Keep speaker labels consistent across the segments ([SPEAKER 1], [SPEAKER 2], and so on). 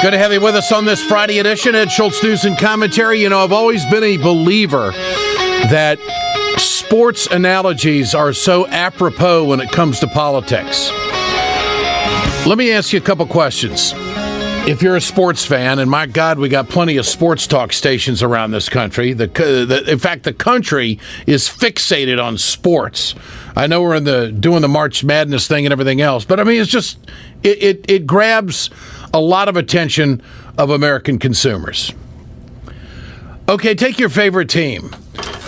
[SPEAKER 1] Good to have you with us on this Friday edition at Schultz News and Commentary. You know, I've always been a believer that sports analogies are so apropos when it comes to politics. Let me ask you a couple questions. If you're a sports fan, and my God, we got plenty of sports talk stations around this country. In fact, the country is fixated on sports. I know we're doing the March Madness thing and everything else, but I mean, it's just it grabs a lot of attention of American consumers. Okay, take your favorite team.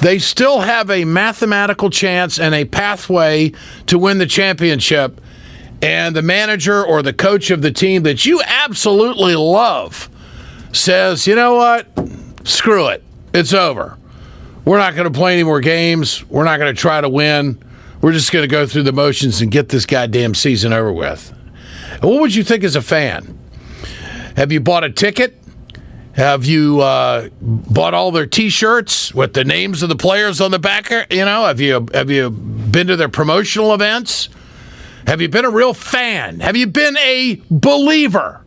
[SPEAKER 1] They still have a mathematical chance and a pathway to win the championship. And the manager or the coach of the team that you absolutely love says, you know what? Screw it. It's over. We're not going to play any more games. We're not going to try to win. We're just going to go through the motions and get this goddamn season over with. What would you think as a fan? Have you bought a ticket? Have you bought all their T-shirts with the names of the players on the back? You know, have you been to their promotional events? Have you been a real fan? Have you been a believer?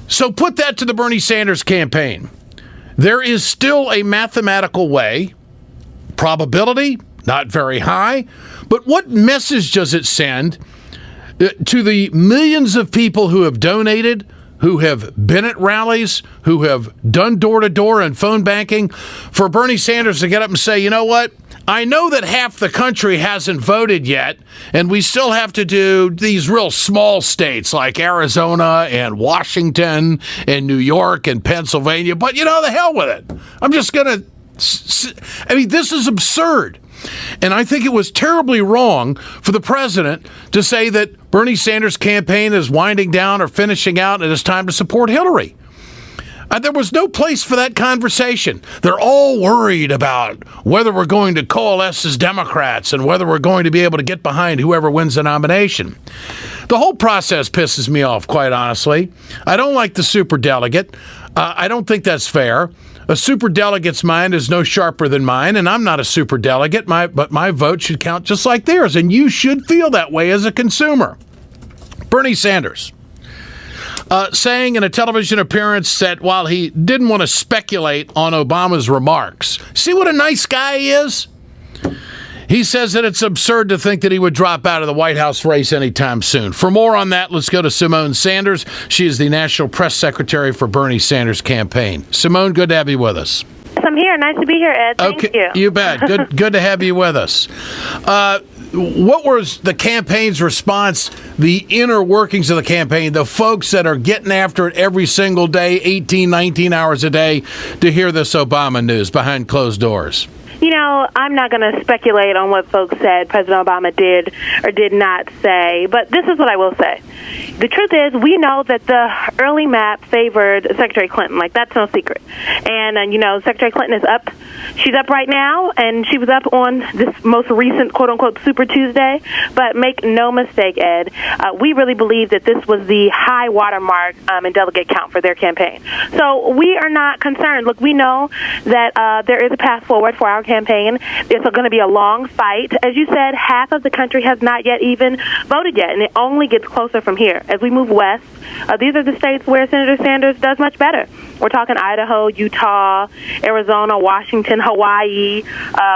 [SPEAKER 1] So put that to the Bernie Sanders campaign. There is still a mathematical way, probability, not very high, but what message does it send to the millions of people who have donated, who have been at rallies, who have done door-to-door and phone banking, for Bernie Sanders to get up and say, you know what? I know that half the country hasn't voted yet, and we still have to do these real small states like Arizona and Washington and New York and Pennsylvania, but you know, the hell with it. I'm just going to... I mean, this is absurd. And I think it was terribly wrong for the president to say that Bernie Sanders' campaign is winding down or finishing out and it's time to support Hillary. There was no place for that conversation. They're all worried about whether we're going to coalesce as Democrats and whether we're going to be able to get behind whoever wins the nomination. The whole process pisses me off, quite honestly. I don't like the superdelegate. I don't think that's fair. A superdelegate's mind is no sharper than mine, and I'm not a superdelegate, but my vote should count just like theirs, and you should feel that way as a consumer. Bernie Sanders. Saying in a television appearance that while he didn't want to speculate on Obama's remarks, see what a nice guy he is? He says that it's absurd to think that he would drop out of the White House race anytime soon. For more on that, let's go to Symone Sanders. She is the National Press Secretary for Bernie Sanders' campaign. Symone, good to have you with us.
[SPEAKER 2] I'm here. Nice to be here, Ed. Thank you.
[SPEAKER 1] You bet. Good to have you with us. What was the campaign's response, the inner workings of the campaign, the folks that are getting after it every single day, 18, 19 hours a day, to hear this Obama news behind closed doors?
[SPEAKER 2] You know, I'm not going to speculate on what folks said President Obama did or did not say, but this is what I will say. The truth is, we know that the early map favored Secretary Clinton. Like, that's no secret. And you know, Secretary Clinton is up. She's up right now, and she was up on this most recent, quote-unquote, Super Tuesday. But make no mistake, Ed, we really believe that this was the high watermark in delegate count for their campaign. So we are not concerned. Look, we know that there is a path forward for our campaign. It's going to be a long fight. As you said, half of the country has not yet even voted yet, and it only gets closer from here. As we move west, these are the states where Senator Sanders does much better. We're talking Idaho, Utah, Arizona, Washington, Hawaii,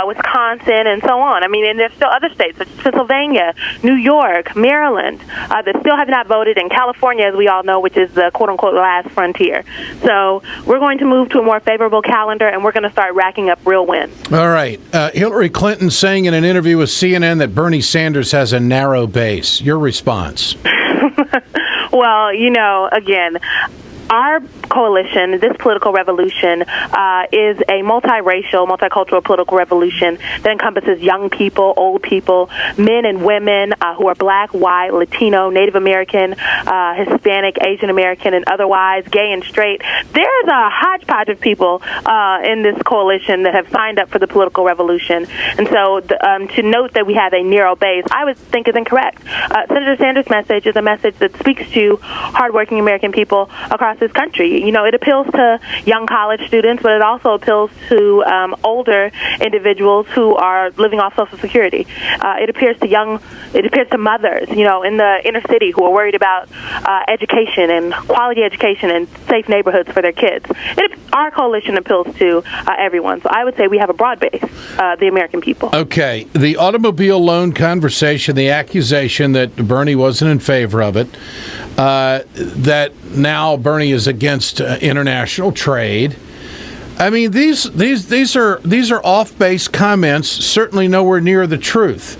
[SPEAKER 2] Wisconsin, and so on. I mean, and there's still other states such as Pennsylvania, New York, Maryland, that still have not voted, and California, as we all know, which is the quote-unquote last frontier. So we're going to move to a more favorable calendar, and we're going to start racking up real wins.
[SPEAKER 1] All right. Hillary Clinton saying in an interview with CNN that Bernie Sanders has a narrow base. Your response?
[SPEAKER 2] Well, you know, again, our coalition, this political revolution, is a multiracial, multicultural political revolution that encompasses young people, old people, men and women who are black, white, Latino, Native American, Hispanic, Asian American, and otherwise, gay and straight. There's a hodgepodge of people in this coalition that have signed up for the political revolution. And so to note that we have a narrow base, I would think is incorrect. Senator Sanders' message is a message that speaks to hardworking American people across this country. it appeals to young college students, but it also appeals to older individuals who are living off Social Security. It appeals to mothers, in the inner city who are worried about education and quality education and safe neighborhoods for their kids. Our coalition appeals to everyone. So I would say we have a broad base, the American people.
[SPEAKER 1] Okay. The automobile loan conversation, the accusation that Bernie wasn't in favor of it, that now Bernie is against international trade. I mean, these are off-base comments, certainly nowhere near the truth.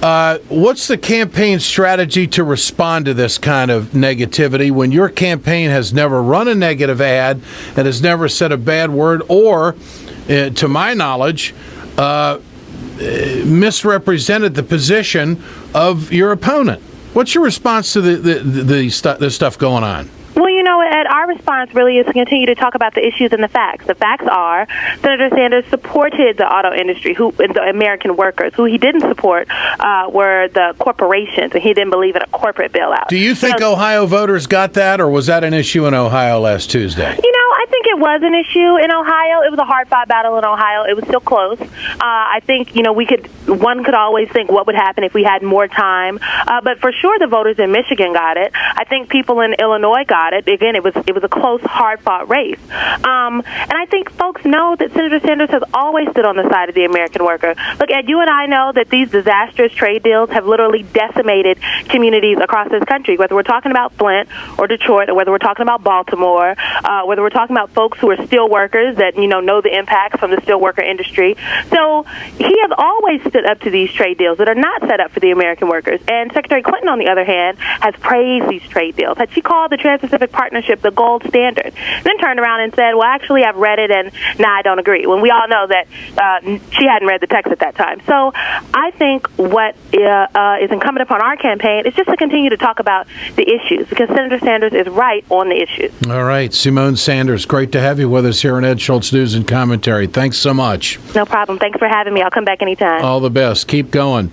[SPEAKER 1] What's the campaign strategy to respond to this kind of negativity when your campaign has never run a negative ad and has never said a bad word or, to my knowledge, misrepresented the position of your opponent? What's your response to the stuff going on?
[SPEAKER 2] Well, Ed, our response really is to continue to talk about the issues and the facts. The facts are Senator Sanders supported the auto industry, the American workers. Who he didn't support were the corporations, and he didn't believe in a corporate bailout.
[SPEAKER 1] Do you think Ohio voters got that, or was that an issue in Ohio last Tuesday?
[SPEAKER 2] I think it was an issue in Ohio. It was a hard-fought battle in Ohio. It was still close. I think, one could always think what would happen if we had more time. But for sure, the voters in Michigan got it. I think people in Illinois got it. Again, it was a close, hard-fought race. And I think folks know that Senator Sanders has always stood on the side of the American worker. Look, Ed, you and I know that these disastrous trade deals have literally decimated communities across this country, whether we're talking about Flint or Detroit, or whether we're talking about Baltimore, whether we're talking about folks who are steel workers that, know the impacts from the steel worker industry. So he has always stood up to these trade deals that are not set up for the American workers. And Secretary Clinton, on the other hand, has praised these trade deals. She called the Trans-Pacific Partnership the gold standard, then turned around and said, well, actually, I've read it, and I don't agree, when we all know that she hadn't read the text at that time. So I think what is incumbent upon our campaign is just to continue to talk about the issues, because Senator Sanders is right on the issues. All
[SPEAKER 1] right. Symone Sanders, great to have you with us here on Ed Schultz News and Commentary. Thanks so much.
[SPEAKER 2] No problem. Thanks for having me. I'll come back anytime.
[SPEAKER 1] All the best. Keep going.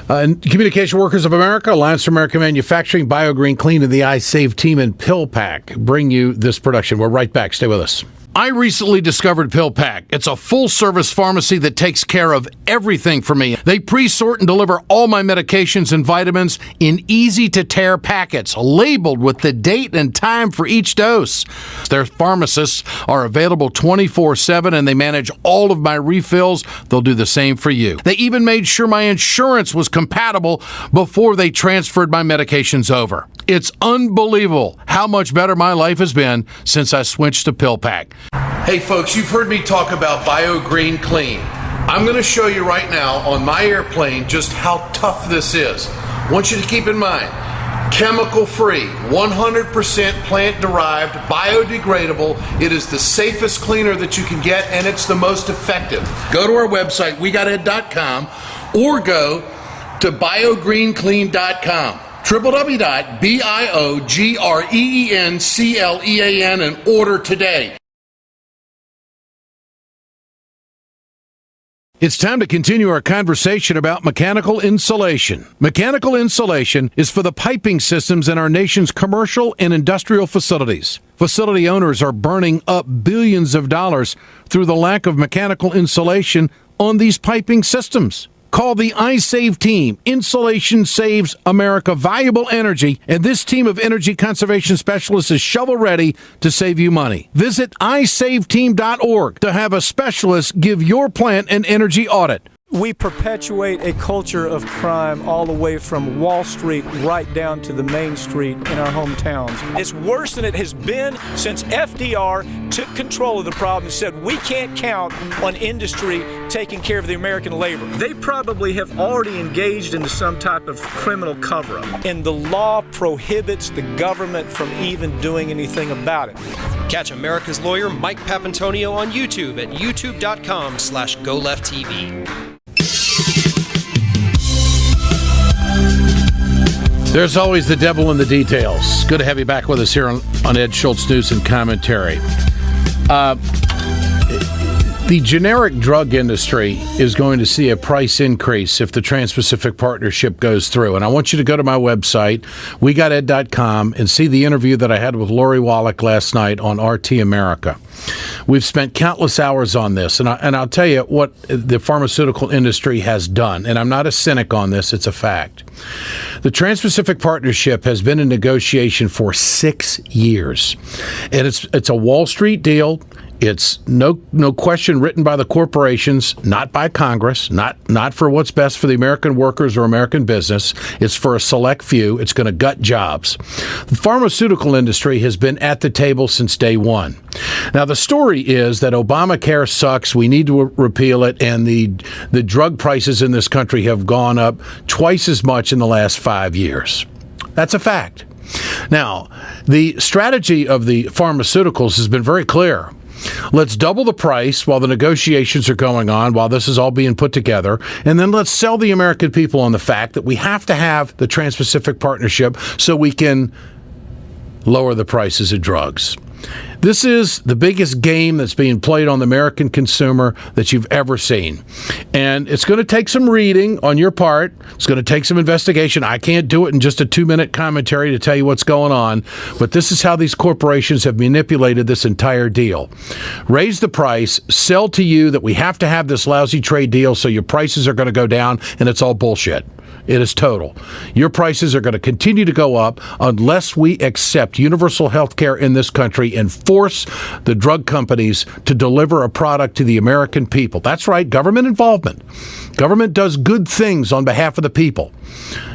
[SPEAKER 1] Communication Workers of America, Alliance for American Manufacturing, BioGreen Clean, and the iSave team in PillPack bring you this production. We're right back. Stay with us. I recently discovered PillPack. It's a full-service pharmacy that takes care of everything for me. They pre-sort and deliver all my medications and vitamins in easy-to-tear packets, labeled with the date and time for each dose. Their pharmacists are available 24/7, and they manage all of my refills. They'll do the same for you. They even made sure my insurance was compatible before they transferred my medications over. It's unbelievable how much better my life has been since I switched to PillPack. Hey folks, you've heard me talk about BioGreen Clean. I'm going to show you right now on my airplane just how tough this is. I want you to keep in mind, chemical-free, 100% plant-derived, biodegradable. It is the safest cleaner that you can get, and it's the most effective. Go to our website, wegoted.com, or go to biogreenclean.com. www.biogreenclean and order today. It's time to continue our conversation about mechanical insulation. Mechanical insulation is for the piping systems in our nation's commercial and industrial facilities. Facility owners are burning up billions of dollars through the lack of mechanical insulation on these piping systems. Call the iSave team. Insulation saves America valuable energy, and this team of energy conservation specialists is shovel-ready to save you money. Visit iSaveTeam.org to have a specialist give your plant an energy audit.
[SPEAKER 3] We perpetuate a culture of crime all the way from Wall Street right down to the main street in our hometowns. It's worse than it has been since FDR took control of the problem and said we can't count on industry taking care of the American labor. They probably have already engaged into some type of criminal cover-up, and the law prohibits the government from even doing anything about it.
[SPEAKER 4] Catch America's lawyer Mike Papantonio on YouTube at youtube.com/GoLeftTV.
[SPEAKER 1] There's always the devil in the details. Good to have you back with us here on Ed Schultz News and Commentary. The generic drug industry is going to see a price increase if the Trans-Pacific Partnership goes through. And I want you to go to my website, wegoted.com, and see the interview that I had with Lori Wallach last night on RT America. We've spent countless hours on this, and I'll tell you what the pharmaceutical industry has done. And I'm not a cynic on this, it's a fact. The Trans-Pacific Partnership has been in negotiation for 6 years. And it's a Wall Street deal. It's no question written by the corporations, not by Congress, not for what's best for the American workers or American business. It's for a select few. It's going to gut jobs. The pharmaceutical industry has been at the table since day one. Now, the story is that Obamacare sucks. We need to repeal it. And the drug prices in this country have gone up twice as much in the last 5 years. That's a fact. Now, the strategy of the pharmaceuticals has been very clear. Let's double the price while the negotiations are going on, while this is all being put together, and then let's sell the American people on the fact that we have to have the Trans-Pacific Partnership so we can lower the prices of drugs. This is the biggest game that's being played on the American consumer that you've ever seen. And it's going to take some reading on your part. It's going to take some investigation. I can't do it in just a 2-minute commentary to tell you what's going on. But this is how these corporations have manipulated this entire deal. Raise the price, sell to you that we have to have this lousy trade deal so your prices are going to go down, and it's all bullshit. It is total. Your prices are going to continue to go up unless we accept universal health care in this country and force the drug companies to deliver a product to the American people. That's right, government involvement. Government does good things on behalf of the people,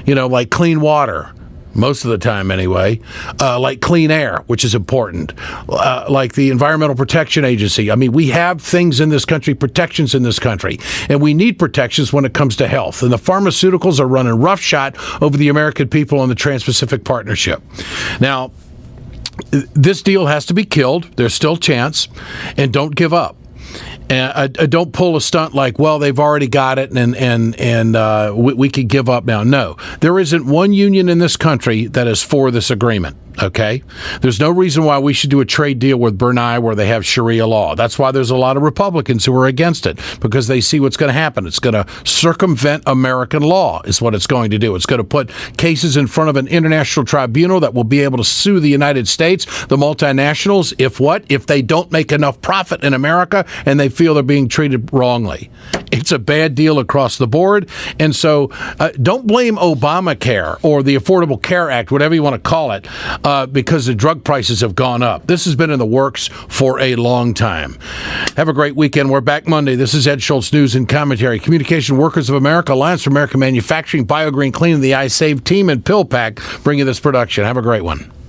[SPEAKER 1] like clean water. Most of the time anyway, like clean air, which is important, like the Environmental Protection Agency. I mean, we have things in this country, protections in this country, and we need protections when it comes to health. And the pharmaceuticals are running roughshod over the American people on the Trans-Pacific Partnership. Now, this deal has to be killed. There's still a chance, and don't give up. And don't pull a stunt like, well, they've already got it and we could give up now. No, there isn't one union in this country that is for this agreement. Okay? There's no reason why we should do a trade deal with Brunei where they have Sharia law. That's why there's a lot of Republicans who are against it, because they see what's going to happen. It's going to circumvent American law is what it's going to do. It's going to put cases in front of an international tribunal that will be able to sue the United States, the multinationals, if they don't make enough profit in America and they feel they're being treated wrongly. It's a bad deal across the board. And so don't blame Obamacare or the Affordable Care Act, whatever you want to call it, because the drug prices have gone up. This has been in the works for a long time. Have a great weekend. We're back Monday. This is Ed Schultz, News and Commentary. Communication Workers of America, Alliance for American Manufacturing, BioGreen Clean, the iSave team, and PillPack bring you this production. Have a great one.